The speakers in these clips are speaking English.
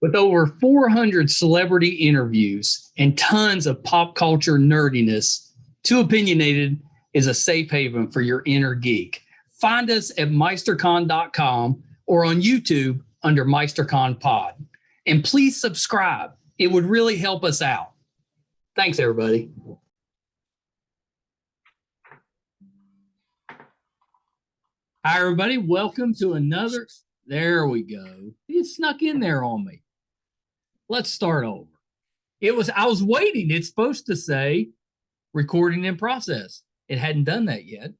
With over 400 celebrity interviews and tons of pop culture nerdiness, Too Opinionated is a safe haven for your inner geek. Find us at meistercon.com or on YouTube under MeisterCon Pod. And please subscribe. It would really help us out. Thanks, everybody. Hi, everybody. Welcome to another. There we go. It snuck in there on me. Let's start over. I was waiting. It's supposed to say recording in process. It hadn't done that yet.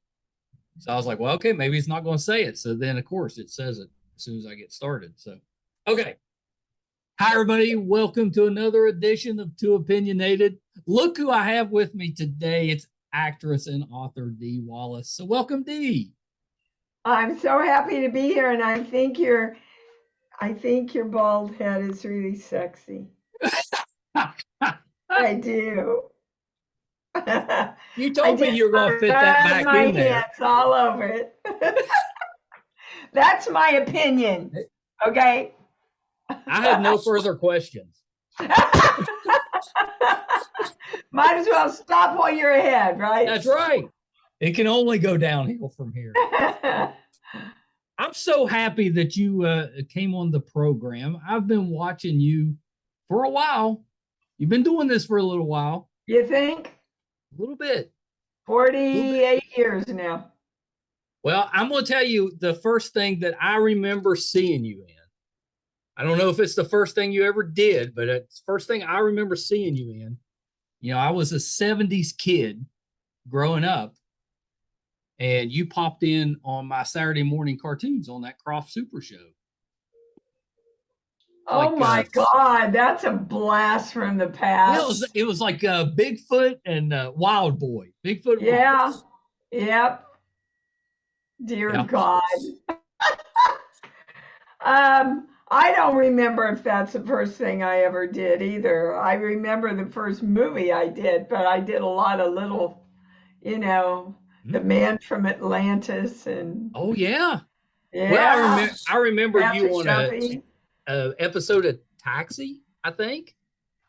So I was like, well, okay, maybe it's not going to say it. So then, of course, it says it as soon as I get started. So, okay. Hi, everybody. Welcome to another edition of Too Opinionated. Look who I have with me today. It's actress and author Dee Wallace. So welcome, Dee. I'm so happy to be here, and I think your bald head is really sexy. I do. You told me you were going to fit that back my in there. hands all over it. That's my opinion. Okay. I have no further questions. Might as well stop while you're ahead, right? That's right. It can only go downhill from here. I'm so happy that you came on the program. I've been watching you for a while. You've been doing this for a little while. You think? A little bit. 48 years now. Well, I'm going to tell you the first thing that I remember seeing you in. I don't know if it's the first thing you ever did, but it's the first thing I remember seeing you in. You know, I was a 70s kid growing up, and you popped in on my Saturday morning cartoons on that Croft Super Show. Oh my God, that's a blast from the past. It was like Bigfoot and Wild Boy. Bigfoot. Yeah. Wild. Yep. Dear God. I don't remember if that's the first thing I ever did either. I remember the first movie I did, but I did a lot of little, The Man from Atlantis and. Oh yeah. Yeah. Well, I remember you on a episode of Taxi, I think.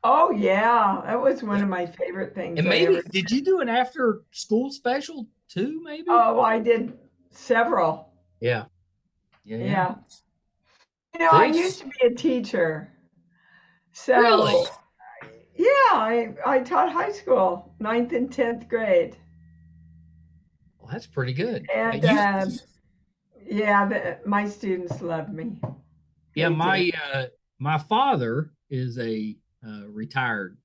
Oh yeah, that was one of my favorite things. And maybe did you do an after school special too? Maybe. Oh, I did several. Yeah. I used to be a teacher. So really? Yeah, I taught high school, 9th and 10th grade. Well, that's pretty good. And my students loved me. Yeah, my father is a retired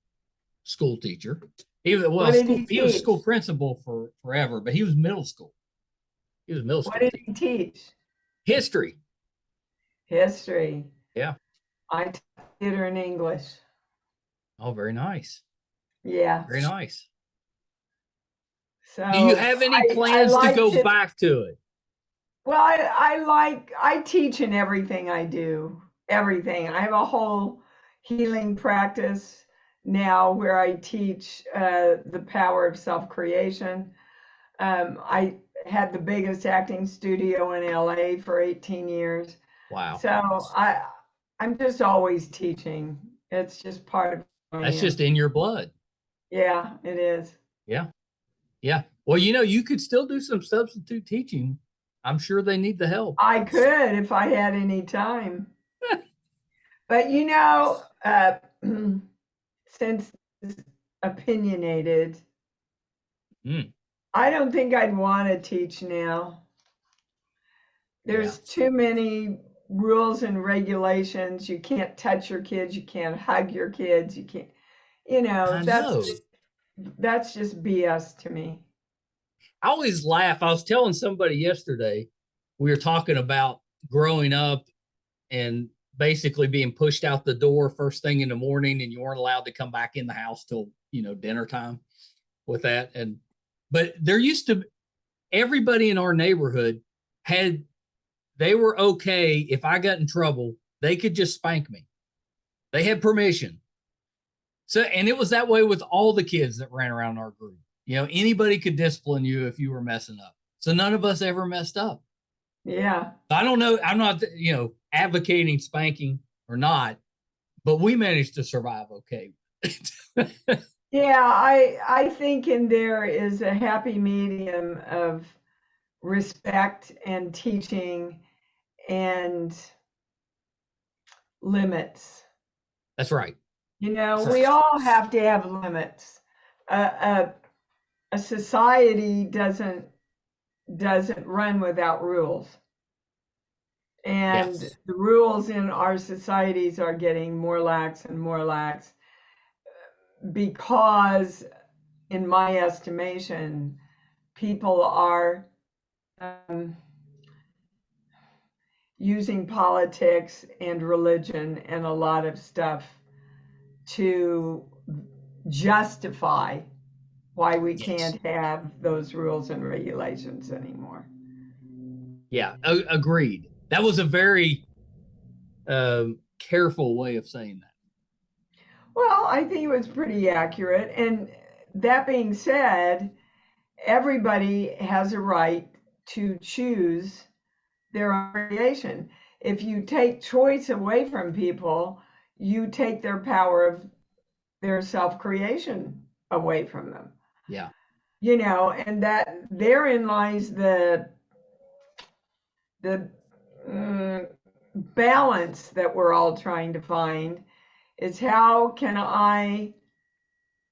school teacher. He was school principal for forever, but he was middle school. What did he teach? History. History. Yeah. I taught theater and English. Oh, very nice. Yeah. Very nice. So do you have any plans to go back to it? Well, I teach in everything I do. Everything. I have a whole healing practice now where I teach the power of self-creation. I had the biggest acting studio in LA for 18 years. Wow. So I'm just always teaching. It's just part of me. That's just in your blood. Yeah, it is. Yeah. Yeah. Well, you could still do some substitute teaching. I'm sure they need the help. I could if I had any time. But since it's opinionated, I don't think I'd want to teach now. There's too many rules and regulations. You can't touch your kids. You can't hug your kids. You can't, that's just BS to me. I always laugh. I was telling somebody yesterday, we were talking about growing up and basically being pushed out the door first thing in the morning, and you weren't allowed to come back in the house till, dinner time with that. But there used to, everybody in our neighborhood they were okay if I got in trouble, they could just spank me. They had permission. So, and it was that way with all the kids that ran around our group. Anybody could discipline you if you were messing up. So none of us ever messed up. Yeah. I don't know. I'm not, advocating spanking or not, but we managed to survive okay. Yeah, I think in there is a happy medium of respect and teaching and limits. That's right. You know, That's we right. all have to have limits. A society doesn't run without rules. And Yes. the rules in our societies are getting more lax and more lax because, in my estimation, people are um, using politics and religion and a lot of stuff to justify why we Yes. can't have those rules and regulations anymore. Yeah. Agreed. That was a very careful way of saying that. Well, I think it was pretty accurate. And that being said, everybody has a right to choose their own creation. If you take choice away from people, you take their power of their self creation away from them. Yeah. You know, and that therein lies the balance that we're all trying to find is how can I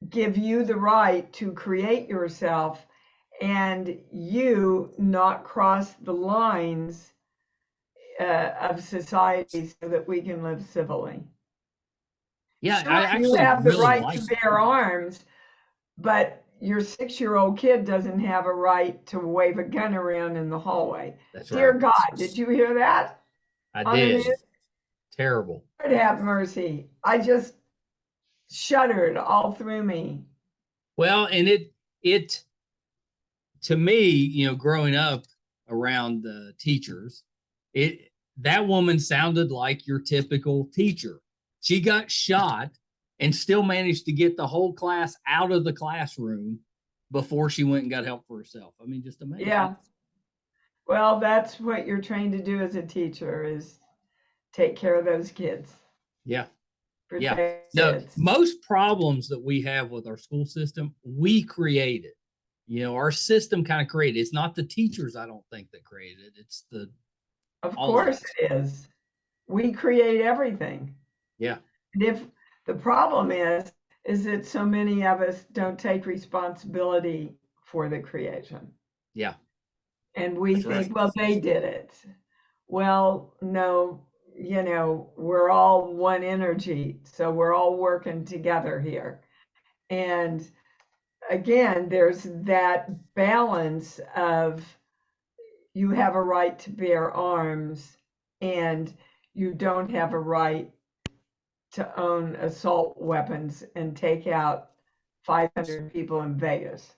give you the right to create yourself and you not cross the lines of society so that we can live civilly. Yeah. Sure, I you actually have the really right to like that. bear arms, but your 6-year-old kid doesn't have a right to wave a gun around in the hallway. That's Dear right. God, did you hear that I on the news? did. Terrible. Lord have mercy. I just shuddered all through me. Well, and it to me, growing up around the teachers, it that woman sounded like your typical teacher. She got shot and still managed to get the whole class out of the classroom before she went and got help for herself. I mean, just amazing. Yeah. Well, that's what you're trained to do as a teacher is take care of those kids, Yeah. Yeah. protect No, kids. most problems that we have with our school system, we created. Our system kind of created. It's not the teachers, I don't think, that created it. It's the Of all of course us. it is. We create everything. Yeah. And if the problem is that so many of us don't take responsibility for the creation. Yeah. And we That's right. think, well, they did it. Well, no, we're all one energy. So we're all working together here. And again, there's that balance of you have a right to bear arms and you don't have a right to own assault weapons and take out 500 people in Vegas.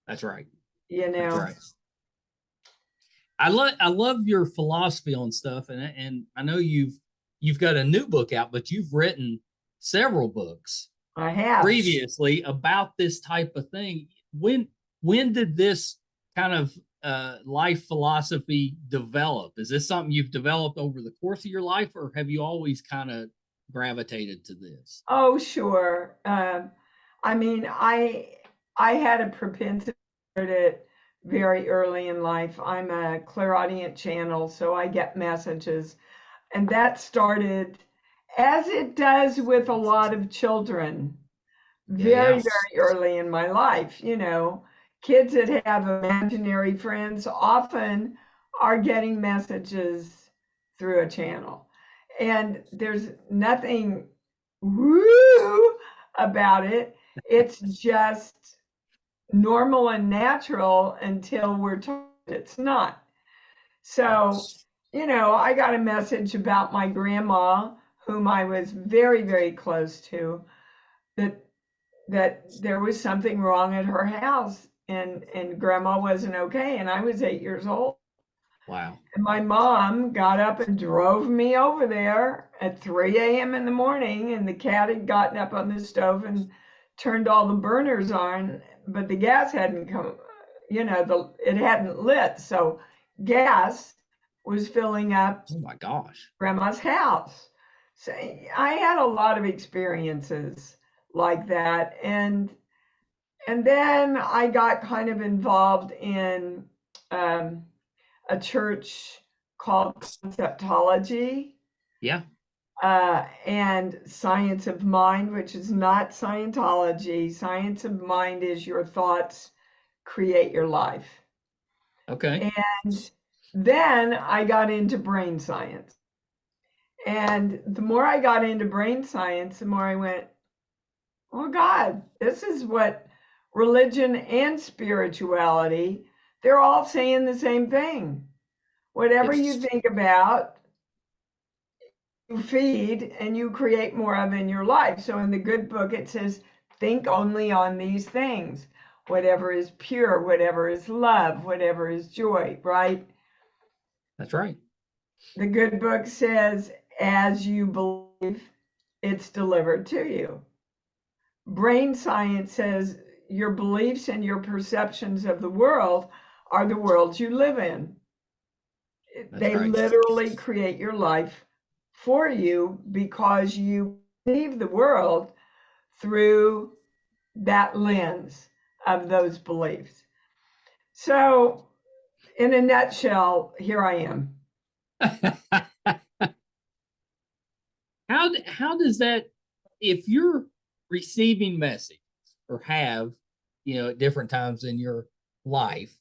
That's right. You That's know, right. I love your philosophy on stuff, and I know you've got a new book out, but you've written several books I have. previously about this type of thing. When did this kind of life philosophy develop? Is this something you've developed over the course of your life, or have you always kind of gravitated to this? Oh, sure. I mean, I had a propensity to it very early in life. I'm a clairaudient channel, so I get messages. And that started, as it does with a lot of children, Yeah, yeah. very, very early in my life. Kids that have imaginary friends often are getting messages through a channel. And there's nothing woo about it. It's just normal and natural until we're told it's not. So, I got a message about my grandma, whom I was very, very close to, that there was something wrong at her house and grandma wasn't okay. And I was 8 years old. Wow. And my mom got up and drove me over there at 3 a.m. in the morning, and the cat had gotten up on the stove and turned all the burners on, but the gas hadn't come, it hadn't lit. So gas was filling up Oh my gosh. grandma's house. So I had a lot of experiences like that, and then I got kind of involved in um, a church called Conceptology Yeah. and Science of Mind, which is not Scientology. Science of Mind is your thoughts create your life. Okay. And then I got into brain science. And the more I got into brain science, the more I went, oh God, this is what religion and spirituality, they're all saying the same thing. Whatever you It's think about, you feed and you create more of in your life. So in the good book, it says, think only on these things. Whatever is pure, whatever is love, whatever is joy, right? that's right. The good book says, as you believe, it's delivered to you. Brain science says your beliefs and your perceptions of the world are the world you live in. That's They right. literally create your life for you because you perceive the world through that lens of those beliefs. So, in a nutshell, here I am. How does that, if you're receiving messages or have, at different times in your life,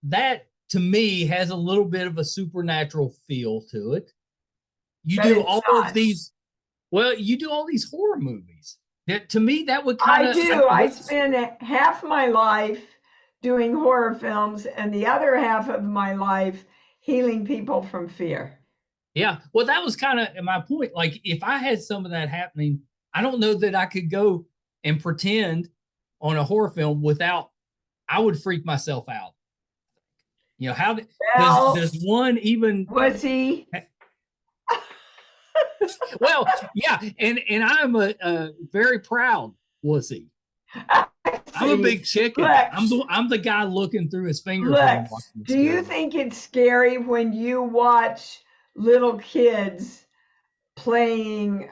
that to me has a little bit of a supernatural feel to it. You But do it's all of not. these, well, you do all these horror movies. That to me, that would kind I of do. I spend half my life doing horror films and the other half of my life healing people from fear. yeah. Well, that was kind of my point. Like, if I had some of that happening, I don't know that I could go and pretend on a horror film without, I would freak myself out. How does Well, one even, was he? well, yeah, and I'm a very proud wussy. I'm a See, big chicken. look, I'm the guy looking through his fingers when look. I'm watching Do scary you movies. think it's scary when you watch little kids playing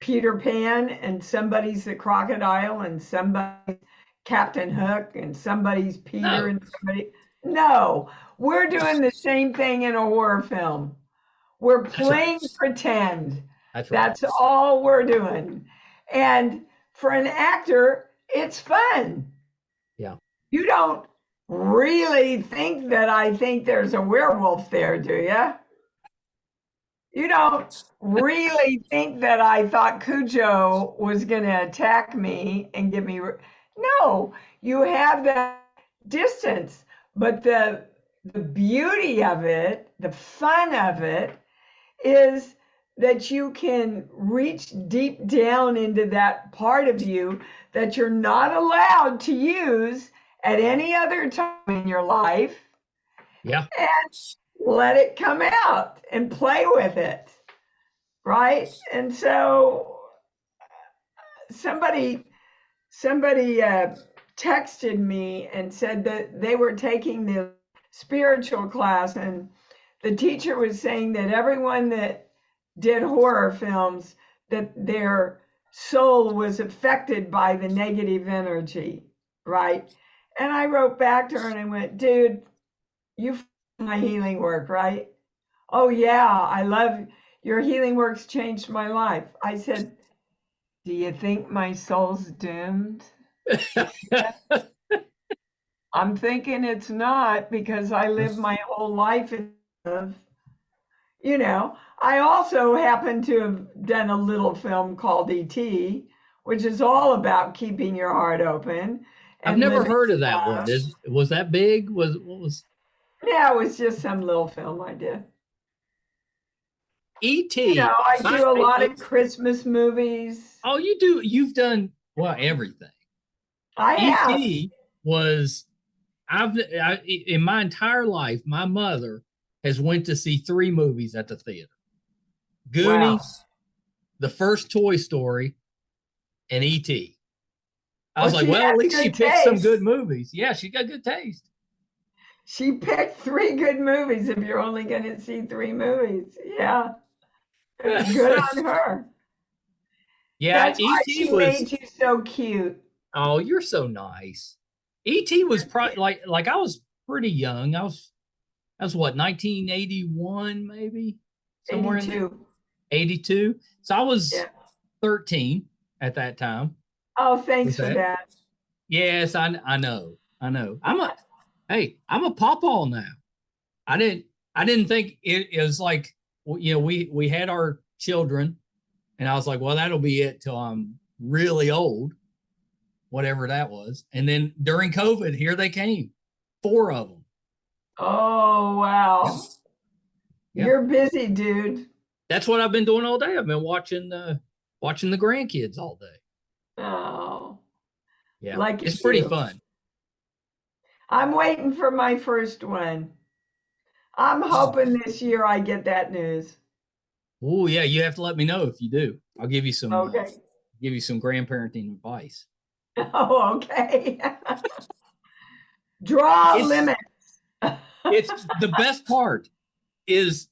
Peter Pan and somebody's the crocodile and somebody's Captain Hook and somebody's Peter No, and somebody? No, we're doing the same thing in a horror film. We're that's right. playing pretend. That's right. That's all we're doing. And for an actor, it's fun. Yeah. You don't really think that I think there's a werewolf there, do you? You don't really think that I thought CUJO was going to attack me and give me. No, you have that distance. But the beauty of it, the fun of it, is that you can reach deep down into that part of you that you're not allowed to use at any other time in your life Yeah. and let it come out and play with it. Right. And so somebody somebody texted me and said that they were taking the spiritual class and the teacher was saying that everyone that did horror films that their soul was affected by the negative energy, right? And I wrote back to her and I went, dude, you my healing work, right? Oh yeah, I love your healing work's changed my life. I said, do you think my soul's doomed? I'm thinking it's not because I lived my whole life in love. I also happen to have done a little film called E.T., which is all about keeping your heart open I've and never living heard of that one. love. Was that big? Was what was Yeah, it was just some little film I did. E.T.? I do a lot of Christmas movies. Oh, you do. You've done well everything. I have. E.T. was in my entire life, my mother has went to see three movies at the theater: Wow. Goonies, the first Toy Story, and E.T. I Well, was like, she well, at has least she good picked some good taste. movies. Yeah, she got good taste. She picked three good movies if you're only going to see three movies. Yeah. Good on her. Yeah, That's why ET she was. made you so cute. Oh, you're so nice. ET was probably like I was pretty young. I was what, 1981 maybe, somewhere in there. 82. 82. So I was Yeah. 13 at that time Oh, with thanks for that. that. Yes, I know. I know. I'm a pawpaw now. I didn't I didn't think it was like, we had our children and I was like, well, that'll be it till I'm really old, whatever that was. And then during COVID, here they came. Four of them. Oh, Yeah. wow. Yeah. You're busy, dude. That's what I've been doing all day. I've been watching the grandkids all day. Oh, Yeah. lucky It's pretty you. fun. I'm waiting for my first one. I'm hoping this year I get that news. Oh yeah, you have to let me know if you do. I'll Okay. give you some grandparenting advice. Oh, okay. Draw a It's limit. it's the best part is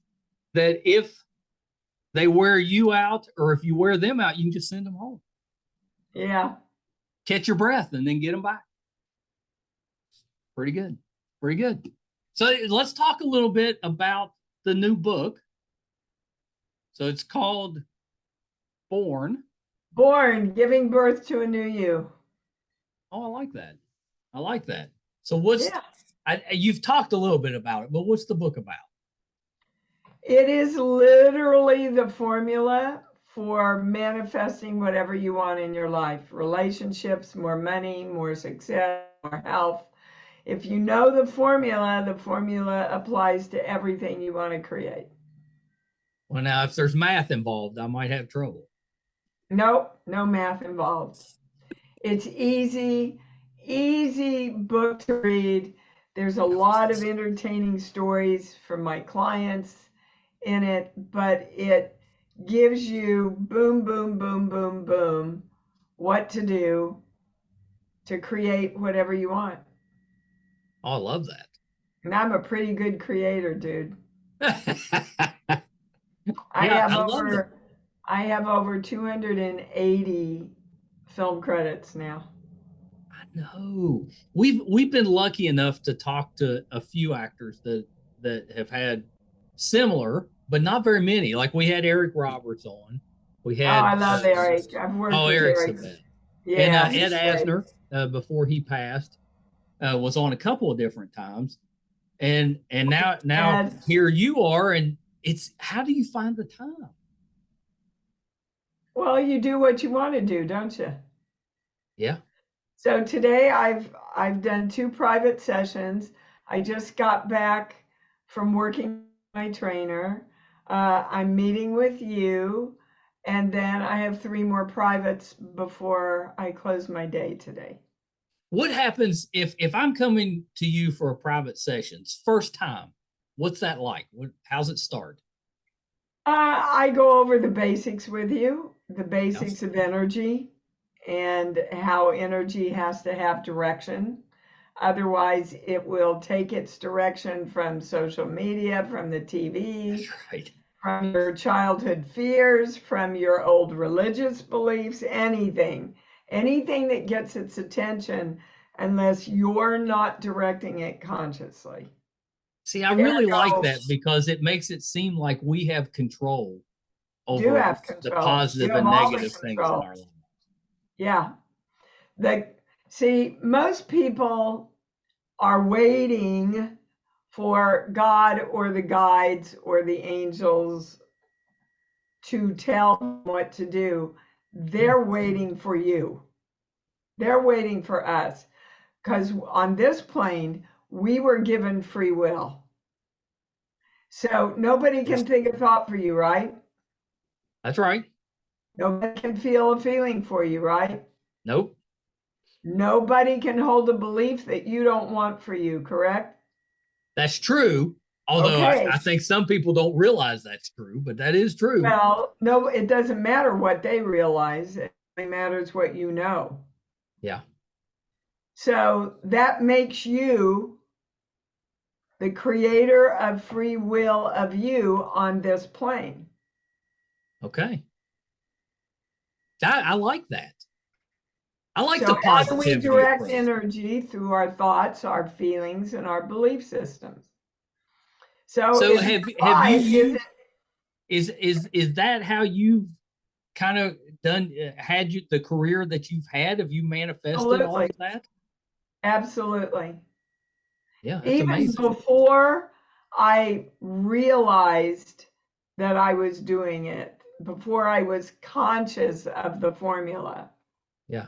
that if they wear you out or if you wear them out, you can just send them home. Yeah. Catch your breath and then get them back. Pretty good. Pretty good. So let's talk a little bit about the new book. So it's called Born. Born, giving birth to a new you. Oh, I like that. I like that. So Yeah. you've talked a little bit about it, but what's the book about? It is literally the formula for manifesting whatever you want in your life: relationships, more money, more success, more health. If you know the formula applies to everything you want to create. Well, now if there's math involved, I might have trouble. Nope, no math involved. It's easy, easy book to read. There's a lot of entertaining stories from my clients in it, but it gives you boom, boom, boom, boom, boom, what to do to create whatever you want. Oh, I love And I'm a pretty good creator, dude. that. I Yeah, have I love that. over I have over 280 film credits now. I know. We've been lucky enough to talk to a few actors that have had similar, but not very many. Like we had Eric Roberts on. We Oh, I had love Eric. I've worked oh, with Eric's the Eric. best. And Yeah, Ed he's great. Asner, before he passed, was on a couple of different times. And now And here you are, and it's how do you find the time? well, you do what you want to do, don't you? Yeah. So today I've done two private sessions. I just got back from working with my trainer. I'm meeting with you, and then I have three more privates before I close my day today. What happens if I'm coming to you for a private sessions first time? What's that like? How's it start? I go over the basics with you, the Yeah. basics of energy and how energy has to have direction. Otherwise, it will take its direction from social media, from the That's TV, right. from your childhood fears, from your old religious beliefs, anything. Anything that gets its attention, unless you're not directing it consciously. See, I really like Ergo, that because it makes it seem like we have control do over have the control. You positive have and all the negative things in control. our life. Yeah. The See, most people are waiting for God or the guides or the angels to tell them what to do. They're waiting for you. They're waiting for us. Because on this plane, we were given free will. So nobody Yeah. can think a thought for you, right? That's right. Nobody can feel a feeling for you, right? Nope. Nobody can hold a belief that you don't want for you, correct? That's true. Although Okay. I think some people don't realize that's true, but that is true. Well, no, it doesn't matter what they realize. It only matters what you know. Yeah. So that makes you the creator of free will of you on this plane. Okay. I like that. I like So the how do we positivity direct approach. energy through our thoughts, our feelings, and our belief systems? So So is have you why is it used is that how you've kind of done had you the career that you've had? Have you manifested all absolutely, of that? absolutely. Yeah, that's Even amazing. before I realized that I was doing it, before I was conscious of the formula, Yeah.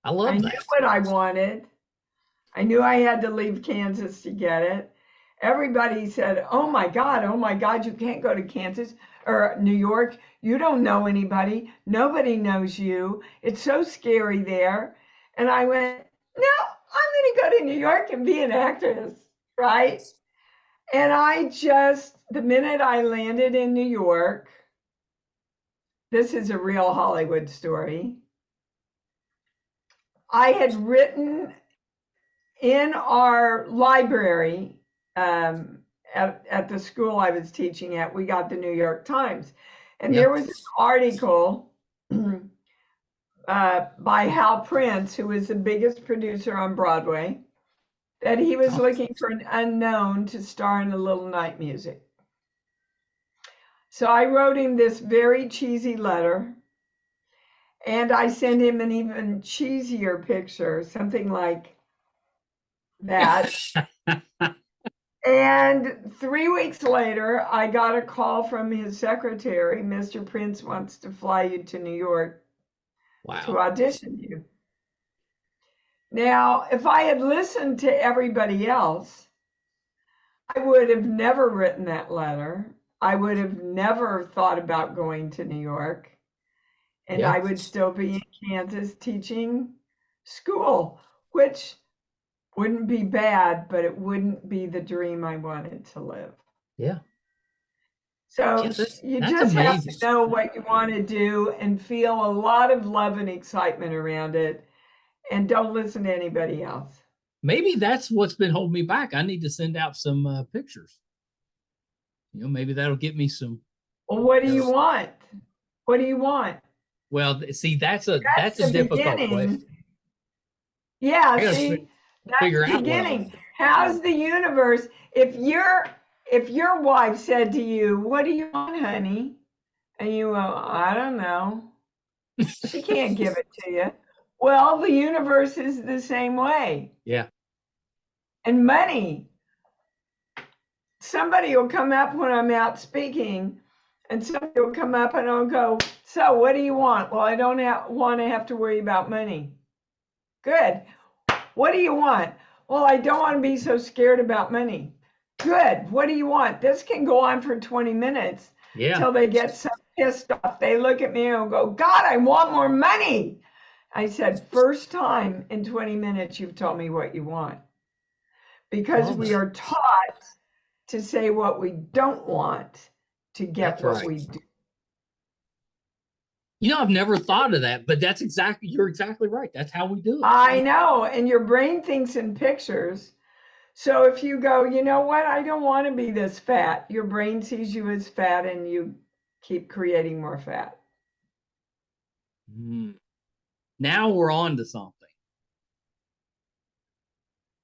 I I love knew that. what I wanted. I knew I had to leave Kansas to get it. Everybody said, oh my God, you can't go to Kansas or New York. You don't know anybody. Nobody knows you. It's so scary there. And I went, no, I'm going to go to New York and be an actress, right? And the minute I landed in New York, this is a real Hollywood story. I had written in our library at the school I was teaching at, we got the New York Times. And Yeah. there was an article by Hal Prince, who was the biggest producer on Broadway, that he was Oh, looking for an unknown to star in A Little Night Music. So I wrote him this very cheesy letter, and I sent him an even cheesier picture, something like that. And 3 weeks later, I got a call from his secretary. Mr. Prince wants to fly you to New York to wow. audition you. Now, if I had listened to everybody else, I would have never written that letter. I would have never thought about going to New York. And Yeah. I would still be in Kansas teaching school, which wouldn't be bad, but it wouldn't be the dream I wanted to live. Yeah. Yeah, So you that's just have to amazing. know what you want to do and feel a lot of love and excitement around it, and don't listen to anybody else. Maybe that's what's been holding me back. I need to send out some pictures. Maybe that'll get me some. Well, what do You you know, want? What do you want? well, see, That's that's a the difficult beginning. question. Yeah, I got to see, that's figure the out what I beginning. want. How's the universe? If your wife said to you, "What do you want, honey?" and you go, "I don't know," she can't give it to you. Well, the universe is the same way. Yeah. And money. Somebody will come up when I'm out speaking, and somebody will come up and I'll go, "So, what do you want?" "Well, I don't want to have to worry about money." "Good. What do you want?" "Well, I don't want to be so scared about money." "Good. What do you want?" This can go on for 20 minutes Yeah. till they get so pissed off. They look at me and go, "God, I want more money." I said, "First time in 20 minutes you've told me what you want." Because Love we that. are taught to say what we don't want to get That's what right. we do. I've never thought of that, but you're exactly right. That's how we do it. I know, and your brain thinks in pictures. So if you go, you know what, I don't want to be this fat, your brain sees you as fat and you keep creating more fat. Hmm. Now we're on to something.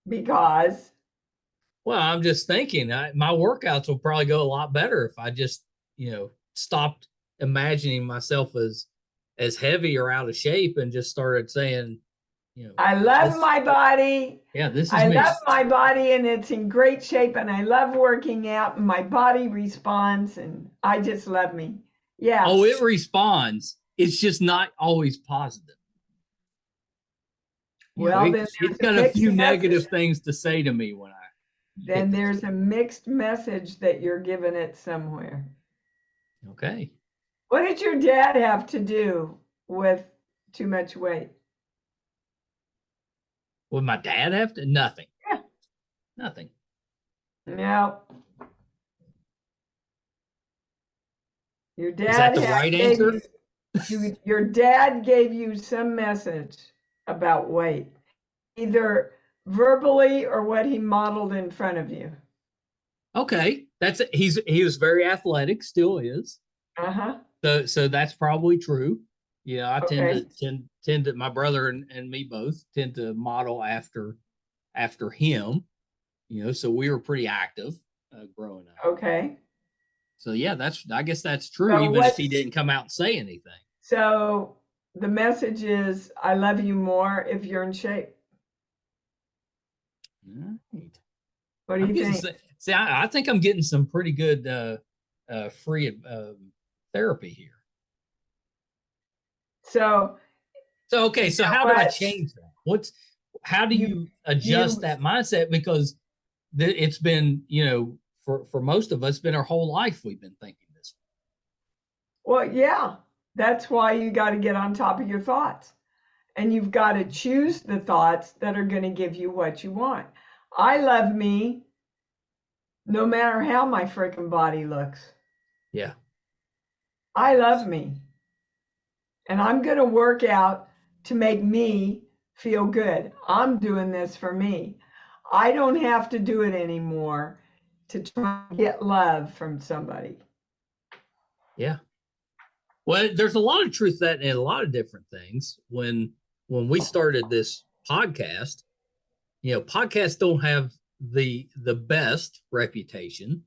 Because, Well, I'm just thinking my workouts will probably go a lot better if I just, stopped imagining myself as heavy or out of shape and just started saying, I love this, my body. yeah, this is I me. love my body and it's in great shape and I love working out and my body responds and I just love me. Yeah. Oh, it responds. It's just not always positive. Well, then It's there's a got a mixed few message. negative things to say to me when I Then hit the there's a mixed message that you're giving it somewhere. okay. What did your dad have to do with too much weight? Would my dad have to? Nothing. Yeah. Nothing. No. Your Is that dad the right gave answer? your dad gave you some message about weight, either verbally or what he modeled in front of you. Okay. He was very athletic, still is. Uh-huh. So that's probably true. I Okay. tend to my brother and me both tend to model after him. So we were pretty active growing up. Okay. So yeah, I guess that's true, So even if he didn't come out and say anything. so the message is I love you more if you're in shape. Right. What do I'm you getting think? see, I think I'm getting some pretty good free therapy here. So So okay, you so know how do I what? change that? How do You you adjust you that mindset? Because it's been, for most of us, been our whole life we've been thinking this. well, yeah. That's why you got to get on top of your thoughts. And you've got to choose the thoughts that are going to give you what you want. I love me no matter how my freaking body looks. Yeah. I love me. And I'm going to work out to make me feel good. I'm doing this for me. I don't have to do it anymore to try and get love from somebody. Yeah. Well, there's a lot of truth that in a lot of different things. When we started this podcast, podcasts don't have the best reputation.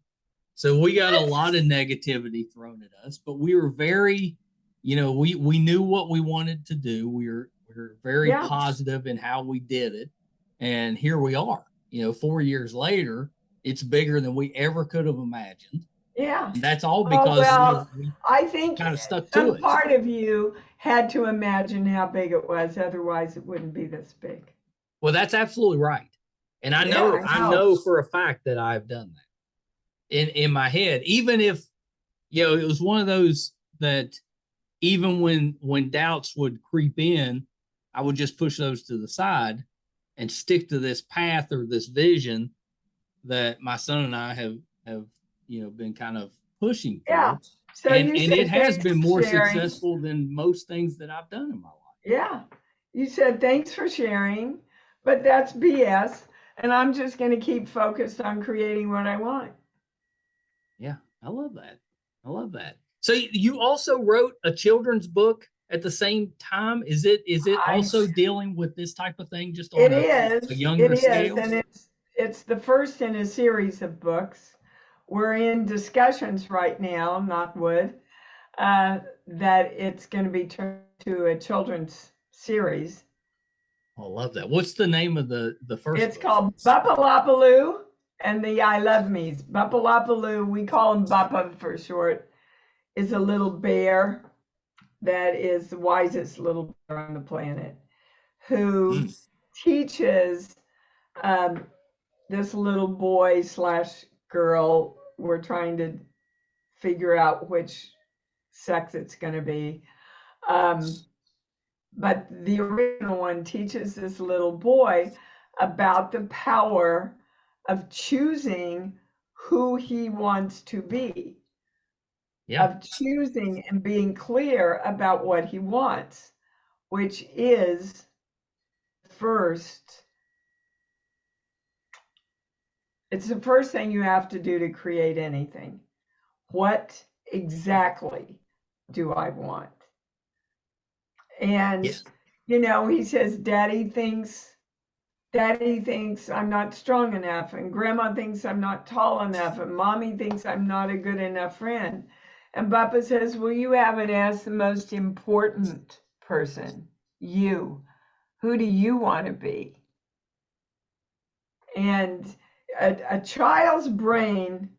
So we got a lot of negativity thrown at us, but we were very, we knew what we wanted to do. We were very Yeah. positive in how we did it. And here we are. 4 years later, it's bigger than we ever could have imagined. Yeah. And that's all Oh, because well, we I think kind of stuck to some it. part of you had to imagine how big it was, otherwise it wouldn't be this big. Well, that's absolutely right. And I Yeah, know I I know. know for a fact that I've done that in my head, even if it was one of those that even when doubts would creep in, I would just push those to the side and stick to this path or this vision that my son and I have been kind of pushing Yeah. for. So And you it said has thanks been for more sharing. successful than most things that I've done in my life. Yeah. You said thanks for sharing, but that's BS. And I'm just going to keep focused on creating what I want. Yeah, I love that. I love that. So you also wrote a children's book at the same time. Is it I also dealing with this type of thing, just It on a is. It younger is, scale? and it's the first in a series of books. We're in discussions right now, knock wood, that it's going to be turned to a children's series. I love that. What's the name of the first It's book? called BuppaLaPaloo and the I Love Me's. BuppaLaPaloo, we call him Buppa for short, is a little bear that is the wisest little bear on the planet who Mm. teaches um, this little boy slash girl. We're trying to figure out which sex it's going to be. But the original one teaches this little boy about the power of choosing who he wants to be, Yeah, of choosing and being clear about what he wants, which is first, it's the first thing you have to do to create anything. What exactly do I want? yeah, And, he says, Daddy thinks I'm not strong enough, and Grandma thinks I'm not tall enough, and Mommy thinks I'm not a good enough friend. And Buppa says, well, you haven't asked the most important person, you. Who do you want to be? And a child's brain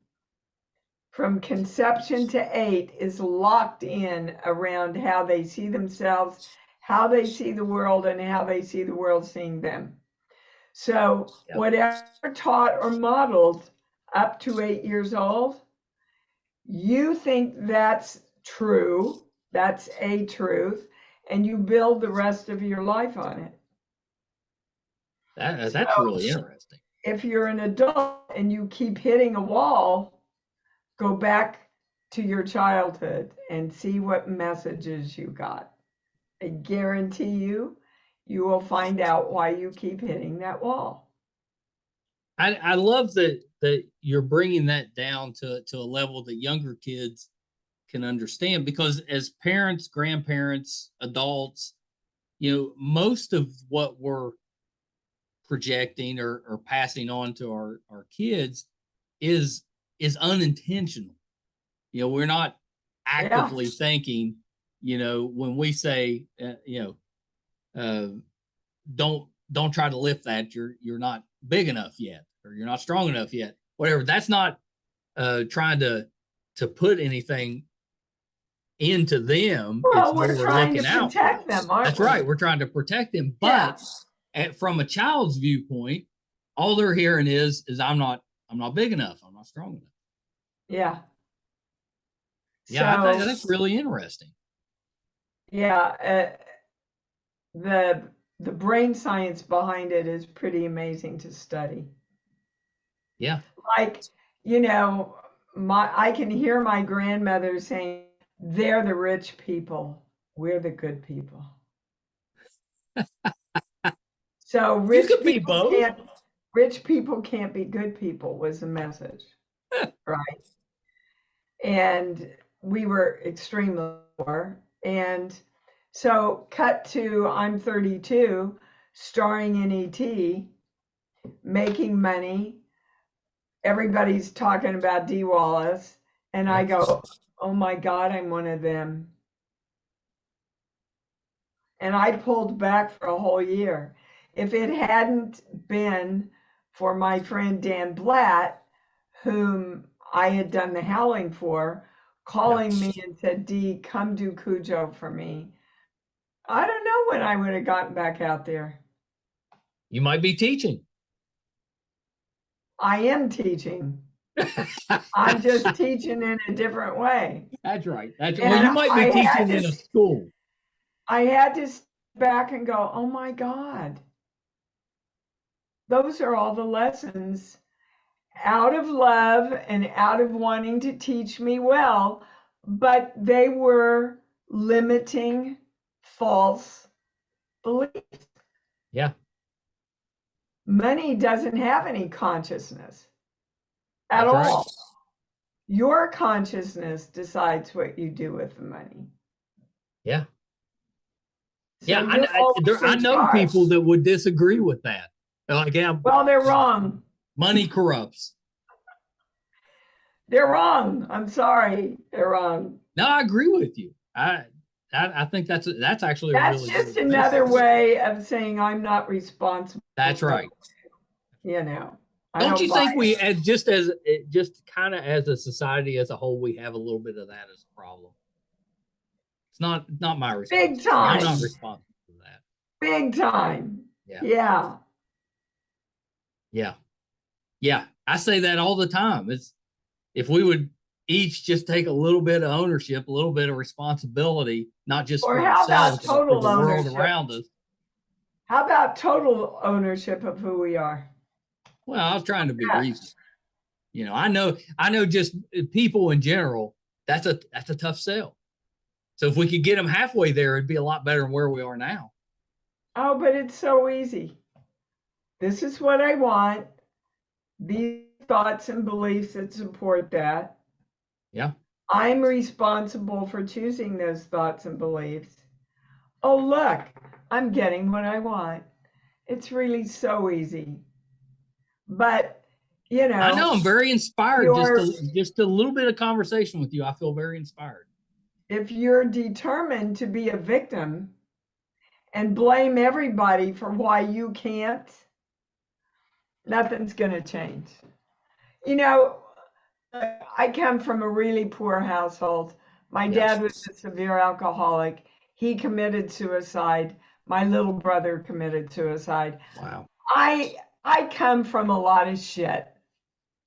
from conception to 8 is locked in around how they see themselves, how they see the world, and how they see the world seeing them. So yeah. whatever taught or modeled up to 8 years old, you think that's true, that's a truth, and you build the rest of your life on it. That's So really interesting. if you're an adult and you keep hitting a wall, go back to your childhood and see what messages you got. I guarantee you will find out why you keep hitting that wall. I love that you're bringing that down to a level that younger kids can understand, because as parents, grandparents, adults, most of what we're projecting or passing on to our kids is unintentional. We're not actively thinking, when we say, don't try to lift that. You're not big enough yet, or you're not strong enough yet. Whatever. That's not trying to put anything into them. Well, we're trying to protect them, aren't we? That's right. We're trying to protect them, but from a child's viewpoint, all they're hearing is I'm not big enough. I'm not strong enough. Yeah. Yeah, I think that's really interesting. Yeah, the brain science behind it is pretty amazing to study. Yeah. Like, I can hear my grandmother saying, "They're the rich people. We're the good people." So rich people can't be good people was the message, right? And we were extremely poor. And so cut to I'm 32, starring in ET, making money. Everybody's talking about Dee Wallace. And I go, oh my God, I'm one of them. And I pulled back for a whole year. If it hadn't been for my friend Dan Blatt, whom I had done the howling for, calling me and said, Dee, come do CUJO for me, I don't know when I would have gotten back out there. You might be teaching. I am teaching. I'm just teaching in a different way. That's right. Well, you might be teaching in a school. I had to step back and go, oh my God. Those are all the lessons out of love and out of wanting to teach me well, but they were limiting false beliefs. Yeah. Money doesn't have any consciousness at all. Right. Your consciousness decides what you do with the money. Yeah. So yeah, I know people that would disagree with that. Like, well, they're wrong. Money corrupts. They're wrong. I'm sorry, they're wrong. No, I agree with you. I think that's actually that's really just another way of saying I'm not responsible. That's right. Don't you think we, just kind of as a society as a whole, we have a little bit of that as a problem? It's not my responsibility. Big time. I'm not responsible for that. Big time. Yeah. I say that all the time. It's if we would each just take a little bit of ownership, a little bit of responsibility, not just for ourselves, but for the world around us. How about total ownership of who we are? Well, I was trying to be reasonable. I know just people in general, that's a tough sell. So if we could get them halfway there, it'd be a lot better than where we are now. Oh, but it's so easy. This is what I want. These thoughts and beliefs that support that. Yeah. I'm responsible for choosing those thoughts and beliefs. Oh, look, I'm getting what I want. It's really so easy. But, I know I'm very inspired. Just a little bit of conversation with you. I feel very inspired. If you're determined to be a victim and blame everybody for why you can't, nothing's going to change. I come from a really poor household. My dad was a severe alcoholic. He committed suicide. My little brother committed suicide. Wow. I come from a lot of shit,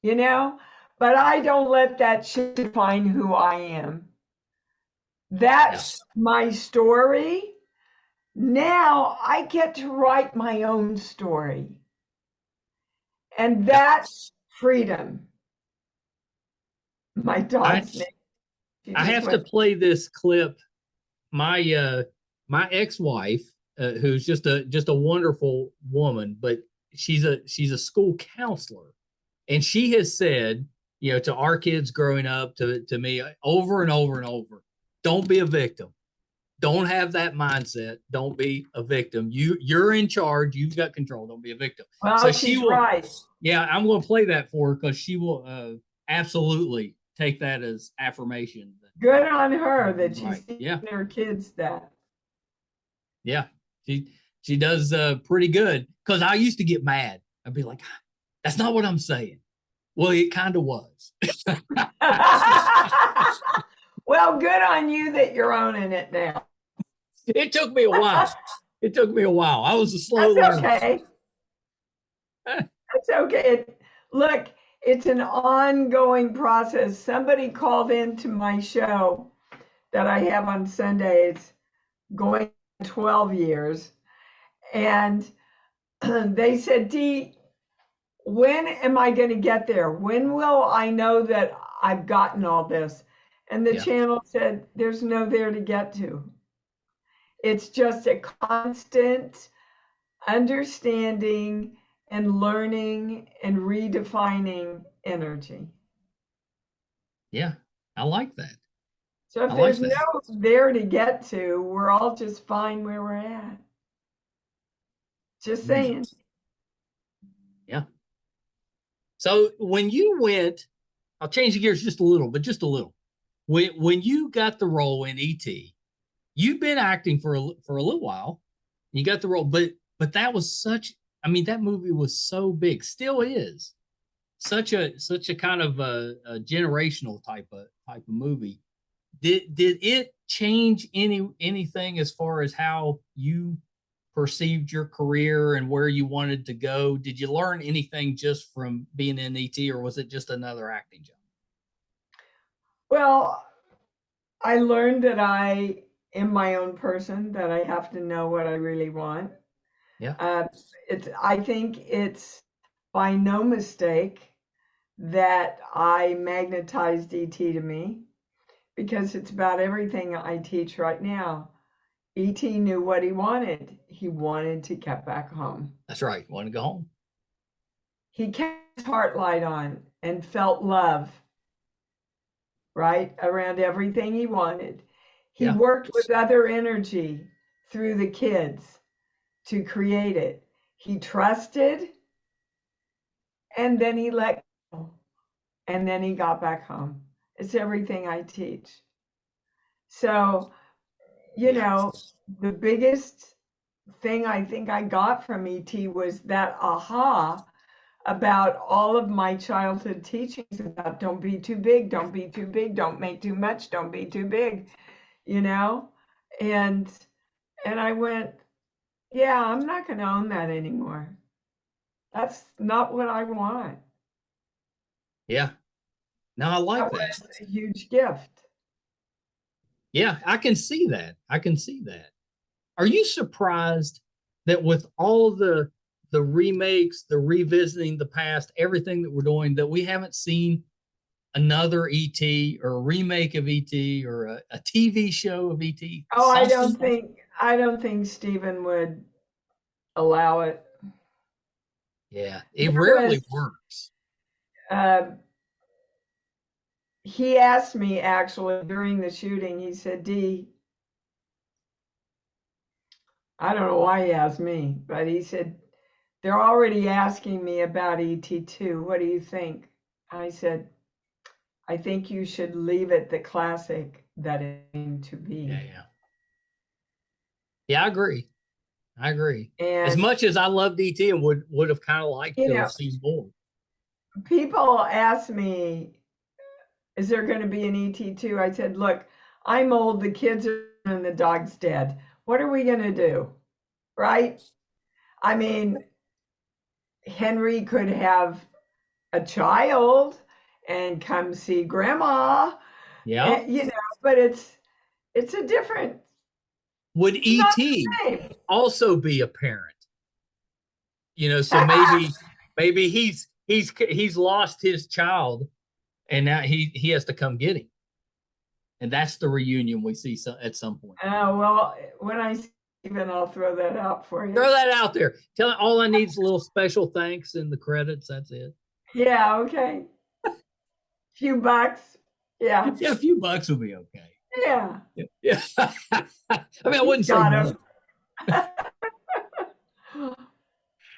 but I don't let that shit define who I am. That's my story. Now I get to write my own story. And that's freedom. My dog's name. I have to play this clip. My ex-wife, who's just a wonderful woman, but she's a school counselor, and she has said you know, to our kids growing up, to me, over and over and over. Don't be a victim. Don't have that mindset. Don't be a victim. You're in charge. You've got control. Don't be a victim. Well, So she she's will. right. Yeah, I'm going to play that for her because she will absolutely take that as affirmation. Good on her that she's Right. teaching Yeah. her kids that. Yeah. She does pretty good because I used to get mad. I'd be like, that's not what I'm saying. Well, it kind of was. Well, good on you that you're owning it now. It took me a while. It took me a while. I was a slow That's learner. okay. That's okay. Look, it's an ongoing process. Somebody called into my show that I have on Sundays, going 12 years, and they said, Dee, when am I going to get there? When will I know that I've gotten all this? And the channel said, there's no there to get to. It's just a constant understanding and learning and redefining energy. Yeah, I like that. So if there's no there to get to, we're all just fine where we're at. Just saying. Yeah. So when you went, I'll change the gears just a little, but just a little. When you got the role in E.T., you've been acting for a little while. You got the role, but that was such. I mean, that movie was so big, still is such a kind of a generational type of movie. Did it change anything as far as how you perceived your career and where you wanted to go? Did you learn anything just from being in ET, or was it just another acting job? Well, I learned that I am my own person, that I have to know what I really want. Yeah. I think it's by no mistake that I magnetized ET to me, because it's about everything I teach right now. ET knew what he wanted. He wanted to get back home. That's right. Want to go home. He kept his heart light on and felt love, right, around everything he wanted. He worked with other energy through the kids to create it. He trusted, and then he let go, and then he got back home. It's everything I teach. So, you know, the biggest thing I think I got from ET was that aha about all of my childhood teachings about don't be too big, don't be too big, don't make too much, don't be too big, you know? And I went, yeah, I'm not going to own that anymore. That's not what I want. Yeah. No, I like that. Was a huge gift. Yeah, I can see that. I can see that. Are you surprised that with all the remakes, the revisiting the past, everything that we're doing, that we haven't seen another ET or a remake of ET or a TV show of ET? Oh, I don't think Stephen would allow it. Yeah, it rarely works. He asked me actually during the shooting, he said, Dee, I don't know why he asked me, but he said, they're already asking me about ET2. What do you think? I said, I think you should leave it the classic that it aimed to be. Yeah. Yeah, I agree. And as much as I loved ET and would have kind of liked to have seen more. People ask me, is there going to be an ET2? I said, look, I'm old, the kids are and the dog's dead. What are we going to do? Right? I mean, Henry could have a child and come see grandma. Yeah. And, you know, but it's a different. Would ET also be a parent? You know, so maybe he's lost his child and now he has to come get him. And that's the reunion we see at some point. Oh, well, when I see Stephen, I'll throw that out for you. Throw that out there. Tell him all I need is a little special thanks in the credits. That's it. Yeah, okay. Few bucks. Yeah. Yeah, a few bucks will be okay. Yeah. Yeah. I mean, I wouldn't say Got no.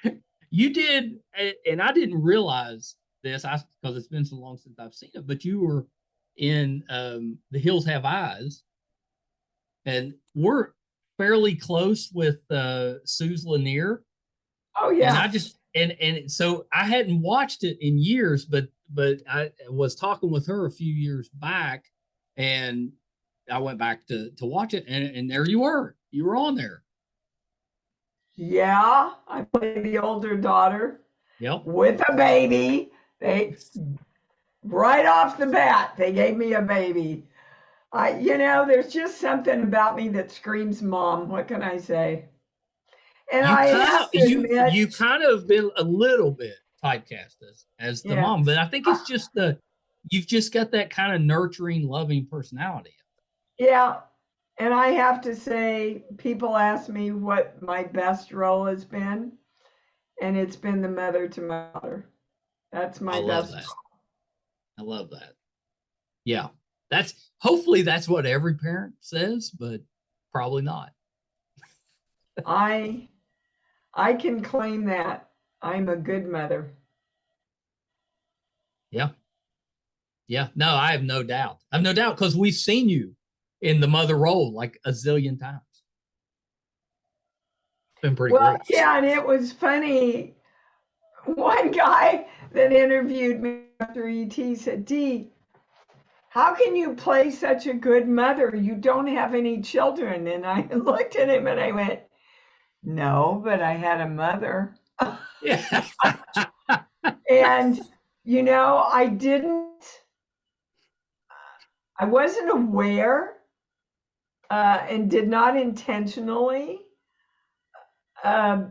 him. You did, and I didn't realize this because it's been so long since I've seen it, but you were in The Hills Have Eyes, and we're fairly close with Suze Lanier. Oh And yeah. I just and so I hadn't watched it in years, but I was talking with her a few years back, and I went back to watch it, and there you were on there. Yeah. I played the older daughter Yep. with a baby. They right off the bat, they gave me a baby. There's just something about me that screams mom. What can I say? And You I kind of have to admit, you kind of been a little bit typecast as the yeah, mom, but I think it's just you've just got that kind of nurturing, loving personality. yeah. And I have to say, people ask me what my best role has been, and it's been the mother to my daughter. That's I my love best that. role. I love that. Yeah. That's hopefully that's what every parent says, but probably not. I I can claim that I'm a good mother. Yeah. Yeah. No, I have no doubt. I have no doubt because we've seen you in the mother role like a zillion times. It's been pretty Well, great. yeah, and it was funny. One guy that interviewed me after ET said, Dee, how can you play such a good mother? You don't have any children. And I looked at him and I went, no, but I had a mother. Yeah. And, I wasn't aware and did not intentionally uh,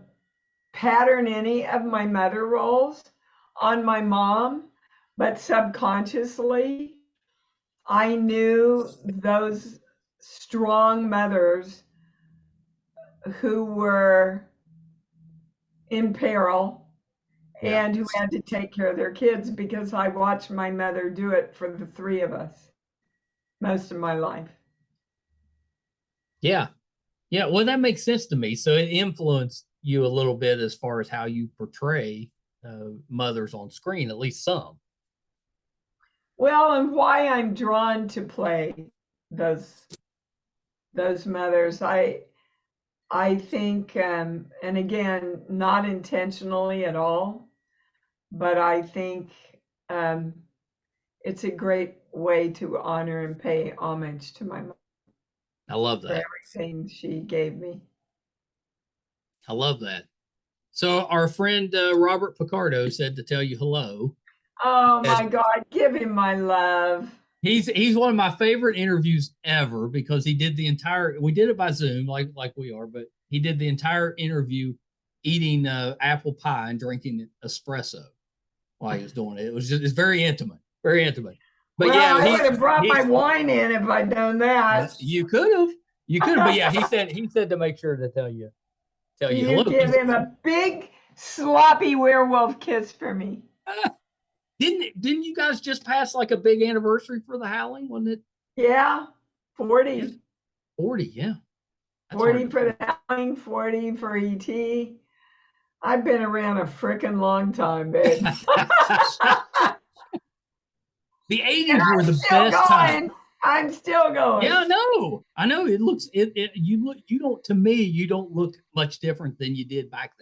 pattern any of my mother roles on my mom, but subconsciously, I knew those strong mothers who were in peril Yeah. and who had to take care of their kids because I watched my mother do it for the three of us most of my life. Yeah. Yeah. Well, that makes sense to me. So it influenced you a little bit as far as how you portray mothers on screen, at least some. Well, and why I'm drawn to play those those mothers, I think, and again, not intentionally at all, but I think um, it's a great way to honor and pay homage to my mom I love for that. everything she gave me. I love that. So our friend Robert Picardo said to tell you hello. Oh As my God, give him my love. he's one of my favorite interviews ever because he did the entire. We did it by Zoom, like we are, but he did the entire interview eating apple pie and drinking espresso while he was doing it. It's very intimate, very intimate. But Well, yeah, I would have brought my he's wine in if I'd done that. you could have, but yeah, he said to make sure to tell you You hello. give him a big sloppy werewolf kiss for me. Didn't you guys just pass like a big anniversary for the Howling? Wasn't it? Yeah, Yeah, 40. 40. Yeah, that's hard 40 to for believe. the Howling, 40 for ET. I've been around a freaking long time, babe. The And 80s were I'm the still best time. going. I'm still Yeah, going. I know. It looks you don't to me you don't look much different than you did back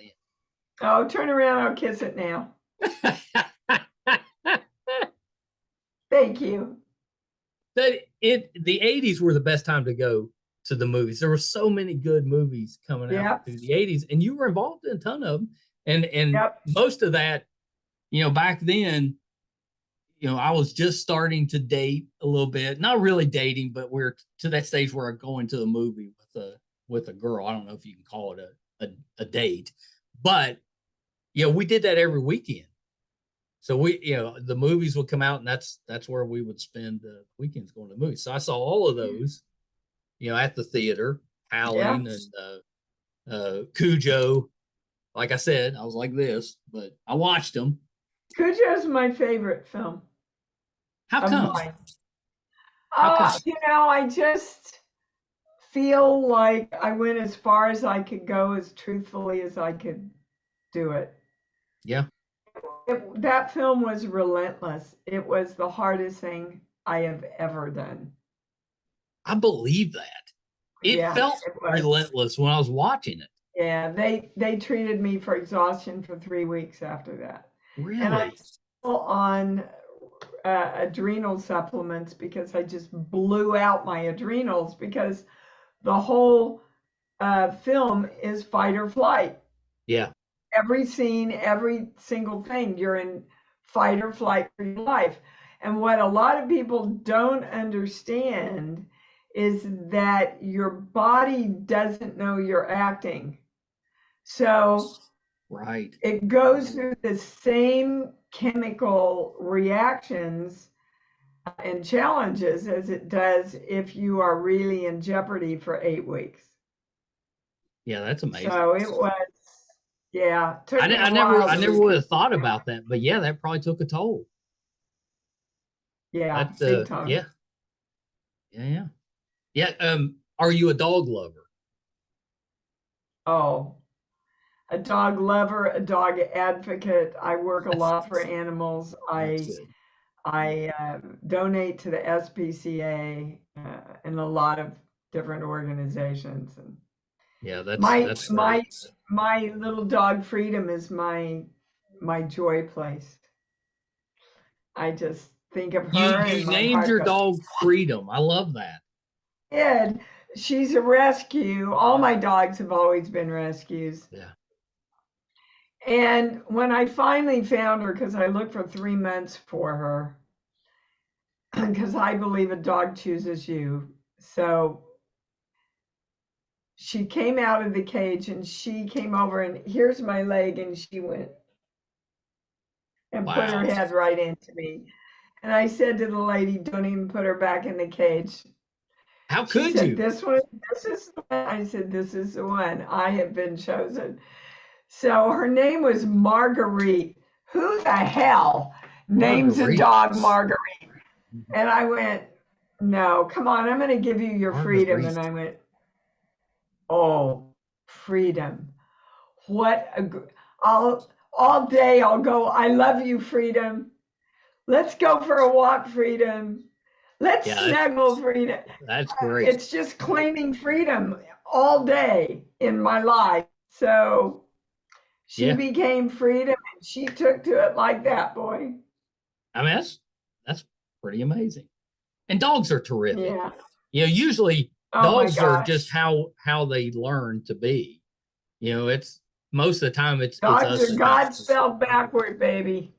Oh, turn around. I'll kiss it now. then. Thank you. The 80s were the best time to go to the movies. There were so many good movies coming out Yep. through the 80s, and you were involved in a ton of them. And Yep. most of that, back then, I was just starting to date a little bit. Not really dating, but we're to that stage where I'm going to a movie with a girl. I don't know if you can call it a date, but we did that every weekend. So the movies would come out, and that's where we would spend the weekends going to movies. So I saw all of those, at the theater, Yeah. Howling and CUJO. Like I said, I was like this, but I watched them. CUJO is my favorite film. How of come? mine. How come? I just feel like I went as far as I could go, as truthfully as I could do it. Yeah. That film was relentless. It was the hardest thing I have ever done. I believe that. It Yeah, felt it was. relentless when I was watching it. Yeah, they treated me for exhaustion for 3 weeks after that. And I'm Really? still on adrenal supplements because I just blew out my adrenals because the whole film is fight or flight. Yeah. Every scene, every single thing, you're in fight or flight for your life. And what a lot of people don't understand is that your body doesn't know you're acting. So Right. it goes through the same chemical reactions and challenges as it does if you are really in jeopardy for 8 weeks. Yeah, that's amazing. So it was, yeah, it took me I a while never to would have thought about that, but yeah, that probably took a toll. yeah, That big time. yeah. Yeah, yeah. Yeah. Are you a dog lover? Oh, a dog lover, a dog advocate. I work a lot for animals. That's good. I donate to the SPCA and a lot of different organizations. And Yeah, that's my great. my little dog Freedom is my joy place. I just think of her and You my named heart your goes, dog Freedom. I love that. Ed, she's a rescue. All my dogs have always been rescues. Yeah. And when I finally found her, because I looked for 3 months for her, because I believe a dog chooses you. So she came out of the cage and she came over and here's my leg and she went and put her Wow. head right into me. And I said to the lady, don't even put her back in the cage. How She could said, you? this is the one. I said, this is the one. I have been chosen. So her name was Marguerite. Who the hell names a Marguerite. dog Marguerite? And I went, no, come on, I'm going to give you your freedom. Marguerite. And I went, oh, freedom. What a, all day I'll go, I love you, Freedom. Let's go for a walk, Freedom. Let's snuggle, Freedom. That's great. It's just claiming freedom all day in my life. So she became Freedom and she took to it like that, boy. I mean, that's pretty amazing. And dogs are terrific. Yeah. You know, usually dogs are just how they learn to be. You know, it's most of the time it's dogs us. are God spelled backward, baby.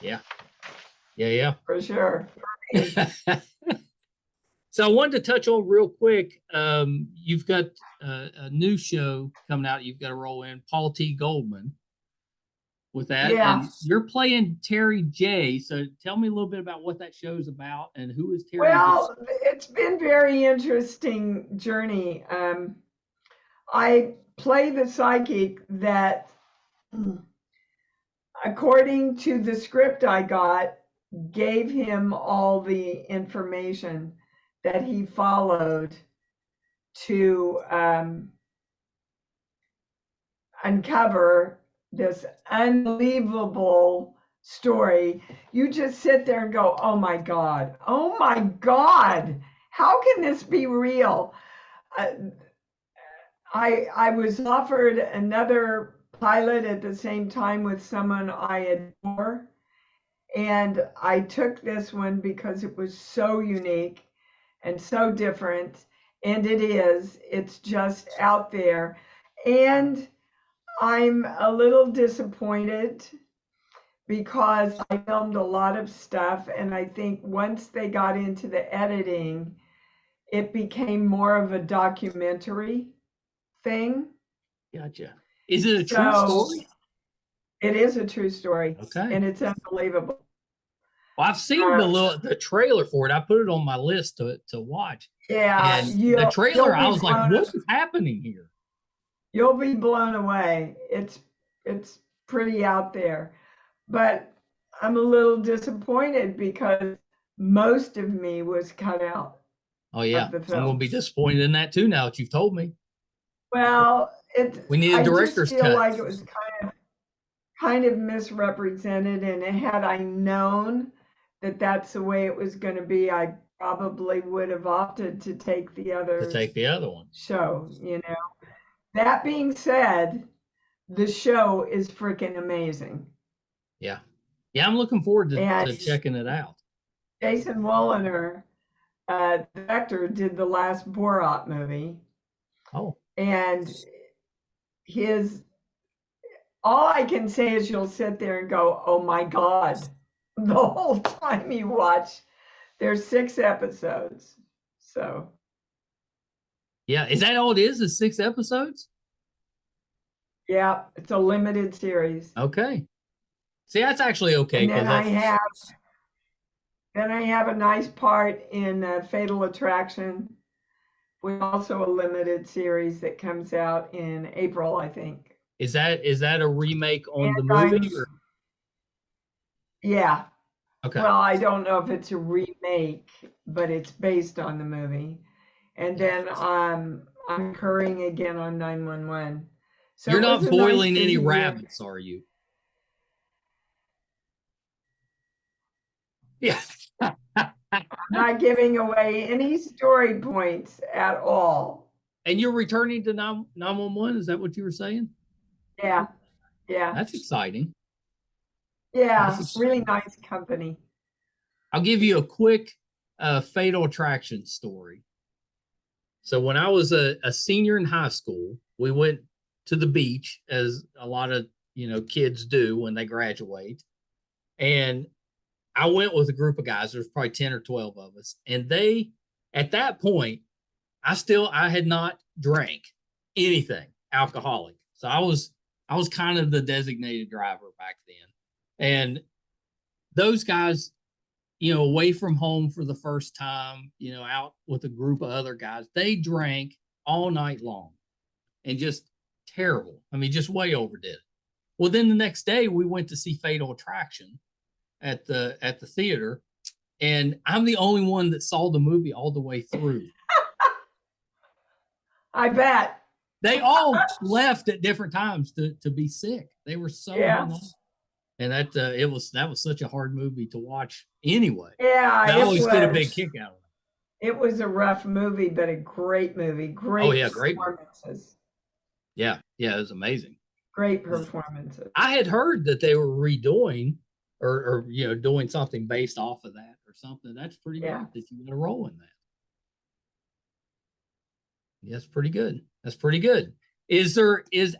Yeah. Yeah. For sure. So I wanted to touch on real quick. You've got a new show coming out. You've got to roll in Paul T. Goldman with that. Yeah. And you're playing Terry J. So tell me a little bit about what that show's about and who is Terry Well, J? It's been very interesting journey. I play the psychic that, according to the script I got, gave him all the information that he followed to uncover this unbelievable story. You just sit there and go, oh my God, how can this be real? I was offered another pilot at the same time with someone I adore. And I took this one because it was so unique and so different. And it's just out there. And I'm a little disappointed because I filmed a lot of stuff. And I think once they got into the editing, it became more of a documentary thing. Gotcha. Is it a true story? It is a true story. Okay. And it's unbelievable. Well, I've seen the trailer for it. I put it on my list to watch. Yeah. And the trailer, I was like, what is happening here? You'll be blown away. It's pretty out there. But I'm a little disappointed because most of me was cut out Oh yeah, of the I'm going to film. be disappointed in that too. Now that you've told me, Well, we need a I just director's feel cut. like it was kind of misrepresented, and had I known that that's the way it was going to be, I probably would have opted to take the To other take the other one. show, you know. That being said, the show is freaking amazing. Yeah. Yeah, I'm looking forward And to checking it out. Jason Woliner, the director, did the last Borat movie. Oh, And his, all I can say is you'll sit there and go, oh my God, the whole time you watch. There's 6 episodes. So, yeah. Is that all it is 6 episodes? yeah, it's a limited series. Okay. See, that's actually okay And because that's then I have a nice part in Fatal Attraction, with also a limited series that comes out in April, I think. is that a remake on And the movie? Or? yeah. Okay. Well, I don't know if it's a remake, but it's based on the movie. And Yeah. then I'm curring again on 911. So You're it was not a nice boiling any busy year. rabbits, are you? Yeah. Not giving away any story points at all. And you're returning to 911? Is that what you were saying? Yeah, yeah, That's exciting. yeah. That's Really exciting. nice company. I'll give you a quick Fatal Attraction story. So when I was a senior in high school, we went to the beach, as a lot of kids do when they graduate. And I went with a group of guys. There's probably 10 or 12 of us. And they, at that point, I had not drank anything alcoholic. So I was kind of the designated driver back then. And those guys, away from home for the first time, out with a group of other guys, they drank all night long and just terrible. I mean, just way overdid it. Well, then the next day we went to see Fatal Attraction at the theater, and I'm the only one that saw the movie all the way through. I bet. They all left at different times to be sick. They were so hung on. And that was such a hard movie to watch anyway. Yeah, I always get a big kick out of it. It was a rough movie, but a great movie. Great performances. Yeah, it was amazing. Great performances. I had heard that they were redoing or doing something based off of that or something. That's pretty great that you got a role in that. Yeah, that's pretty good. That's pretty good. Is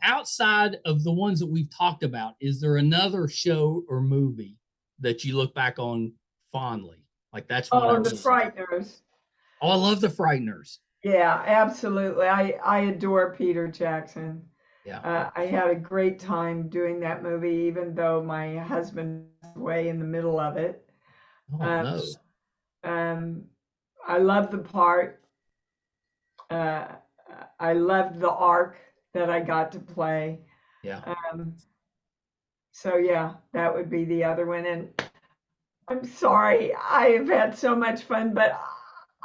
outside of the ones that we've talked about, is there another show or movie that you look back on fondly? Like that's one. The Frighteners. Oh, I love the Frighteners. Yeah, absolutely. I adore Peter Jackson. Yeah. I had a great time doing that movie, even though my husband passed away in the middle of it. Oh, no. I love the part. I loved the arc that I got to play. Yeah. So yeah, that would be the other one. And I'm sorry, I have had so much fun, but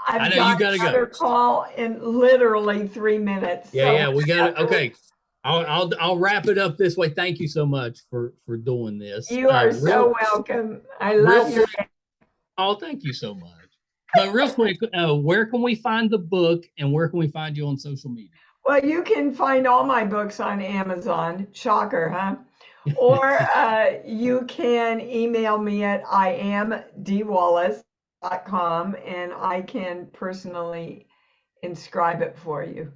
I've got another call in literally 3 minutes. Yeah, we got it. Okay. I'll wrap it up this way. Thank you so much for doing this. You are so welcome. I love your. Oh, thank you so much. But real quick, where can we find the book and where can we find you on social media? Well, you can find all my books on Amazon. Shocker, huh? Or you can email me at iamdeewallace.com and I can personally inscribe it for you.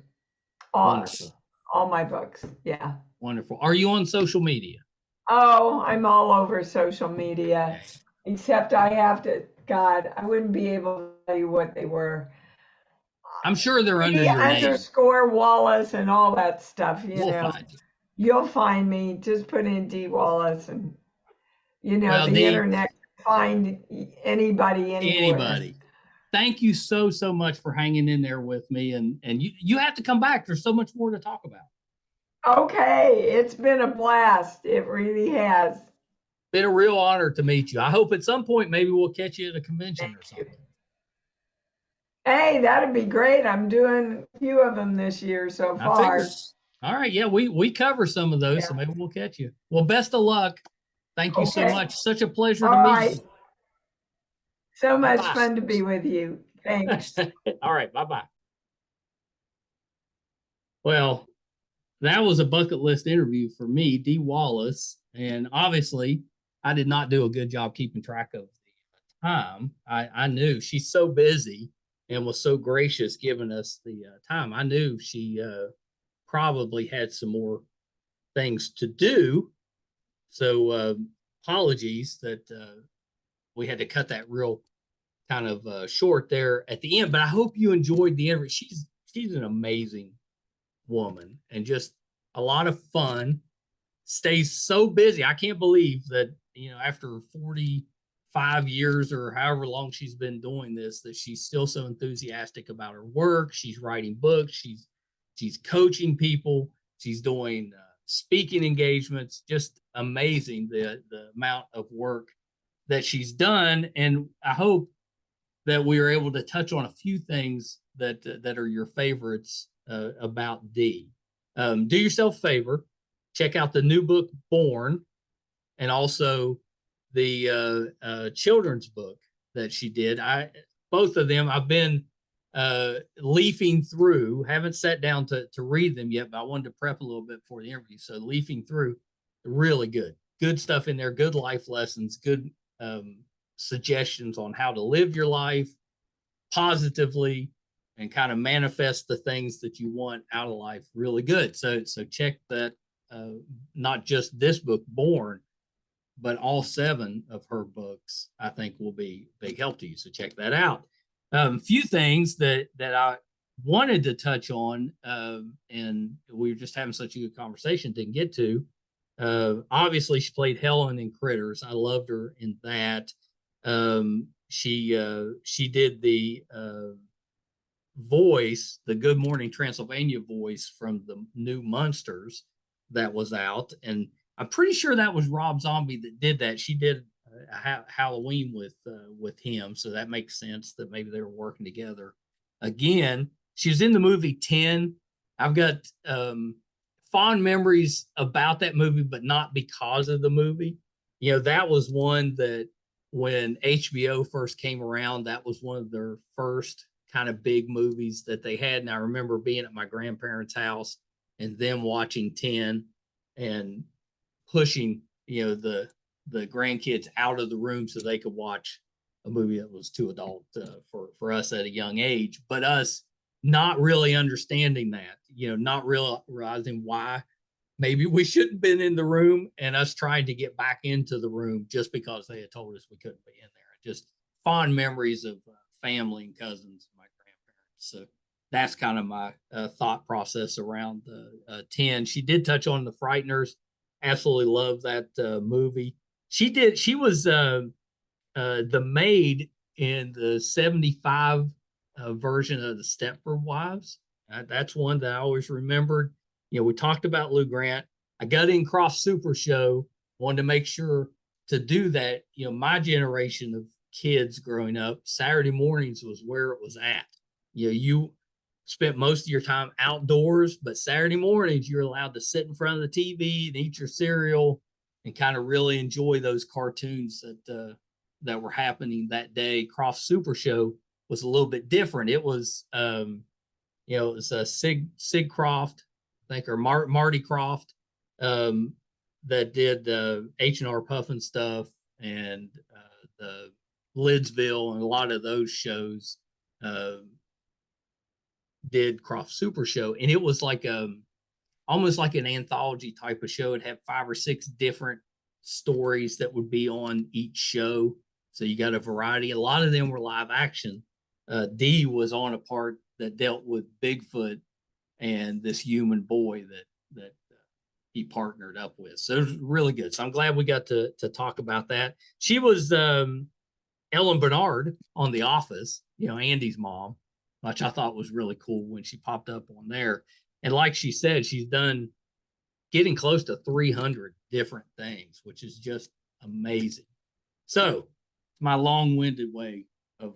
Wonderful. All my books. Yeah. Wonderful. Are you on social media? Oh, I'm all over social media, except I have to, God, I wouldn't be able to tell you what they were. I'm sure they're under your name. _ Wallace and all that stuff, we'll find you. You'll find me. Just put in Dee Wallace and, the internet, find anybody, anywhere. Anybody. Thank you so much for hanging in there with me. And you have to come back. There's so much more to talk about. Okay. It's been a blast. It really has. Been a real honor to meet you. I hope at some point maybe we'll catch you at a convention or you. something. Hey, that'd be great. I'm doing a few of them this year so I figured. far. All right. Yeah, we cover some of those, Yeah. so maybe we'll catch you. Well, best of luck. Thank you so Okay. much. Such a pleasure to All meet right. you. So much Bye. fun to be with you. Thanks. All right. Bye-bye. Well, that was a bucket list interview for me, Dee Wallace. And obviously, I did not do a good job keeping track of the time. I knew she's so busy and was so gracious giving us the time. I knew she probably had some more things to do. So apologies that we had to cut that real kind of short there at the end. But I hope you enjoyed the interview. She's an amazing woman and just a lot of fun. Stays so busy. I can't believe that, after 45 years or however long she's been doing this, that she's still so enthusiastic about her work. She's writing books. She's coaching people. She's doing speaking engagements. Just amazing the amount of work that she's done. And I hope that we are able to touch on a few things that are your favorites about Dee. Do yourself a favor, check out the new book Born, and also the children's book that she did. Both of them I've been leafing through. Haven't sat down to read them yet, but I wanted to prep a little bit for the interview. So leafing through, really good stuff in there. Good life lessons. Good suggestions on how to live your life positively and kind of manifest the things that you want out of life. Really good. So check that. Not just this book, Born, but all 7 of her books, I think will be big help to you. So check that out. Few things that I wanted to touch on, and we were just having such a good conversation, didn't get to. Obviously, she played Helen in Critters. I loved her in that. She did the voice, the Good Morning Transylvania voice from the new Munsters that was out, and I'm pretty sure that was Rob Zombie that did that. She did Halloween with him, so that makes sense that maybe they were working together again. She was in the movie 10. I've got fond memories about that movie, but not because of the movie. That was one that when HBO first came around, that was one of their first kind of big movies that they had. And I remember being at my grandparents' house and them watching 10 and pushing, the grandkids out of the room so they could watch a movie that was too adult for us at a young age, but us not really understanding that, not realizing why maybe we shouldn't have been in the room, and us trying to get back into the room just because they had told us we couldn't be in there. Just fond memories of family and cousins, my grandparents. So that's kind of my thought process around 10. She did touch on The Frighteners. Absolutely love that movie. She was the maid in the 75 version of the Stepford Wives. That's one that I always remembered. We talked about Lou Grant. I got in Cross Super Show, wanted to make sure to do that. My generation of kids growing up, Saturday mornings was where it was at. You spent most of your time outdoors, but Saturday mornings you're allowed to sit in front of the TV and eat your cereal and kind of really enjoy those cartoons that were happening that day. Cross Super Show was a little bit different. It was it was Sig Croft, I think, or Marty Croft, that did H&R Puffin stuff and the Lidsville, and a lot of those shows did Croft Super Show, and it was like almost like an anthology type of show. It had 5 or 6 different stories that would be on each show, so you got a variety. A lot of them were live action. Dee was on a part that dealt with Bigfoot and this human boy that he partnered up with. So it was really good. So I'm glad we got to talk about that. She was Ellen Bernard on The Office, Andy's mom, which I thought was really cool when she popped up on there. And like she said, she's done getting close to 300 different things, which is just amazing. So my long-winded way of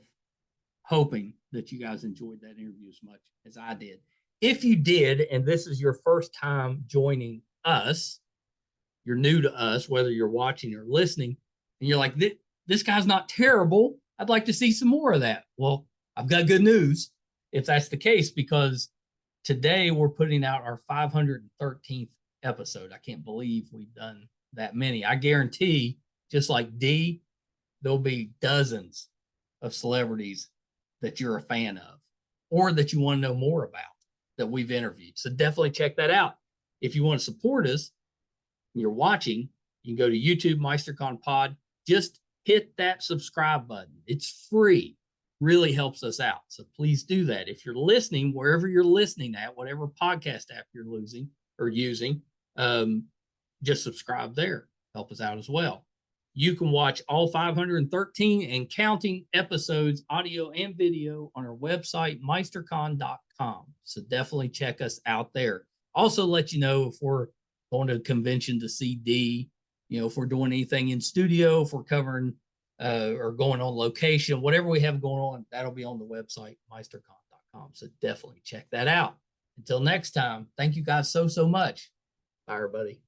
hoping that you guys enjoyed that interview as much as I did. If you did, and this is your first time joining us, you're new to us, whether you're watching or listening, and you're like, this guy's not terrible. I'd like to see some more of that. Well, I've got good news if that's the case, because today we're putting out our 513th episode. I can't believe we've done that many. I guarantee, just like Dee, there'll be dozens of celebrities that you're a fan of or that you want to know more about that we've interviewed. So definitely check that out. If you want to support us and you're watching, you can go to YouTube, MeisterCon Pod. Just hit that subscribe button. It's free. Really helps us out. So please do that. If you're listening, wherever you're listening at, whatever podcast app you're using, just subscribe there. Help us out as well. You can watch all 513 and counting episodes, audio and video, on our website, meistercon.com. So definitely check us out there. Also let you know if we're going to a convention to see Dee, if we're doing anything in studio, if we're covering or going on location, whatever we have going on, that'll be on the website, meistercon.com. So definitely check that out. Until next time, thank you guys so much. Bye, everybody.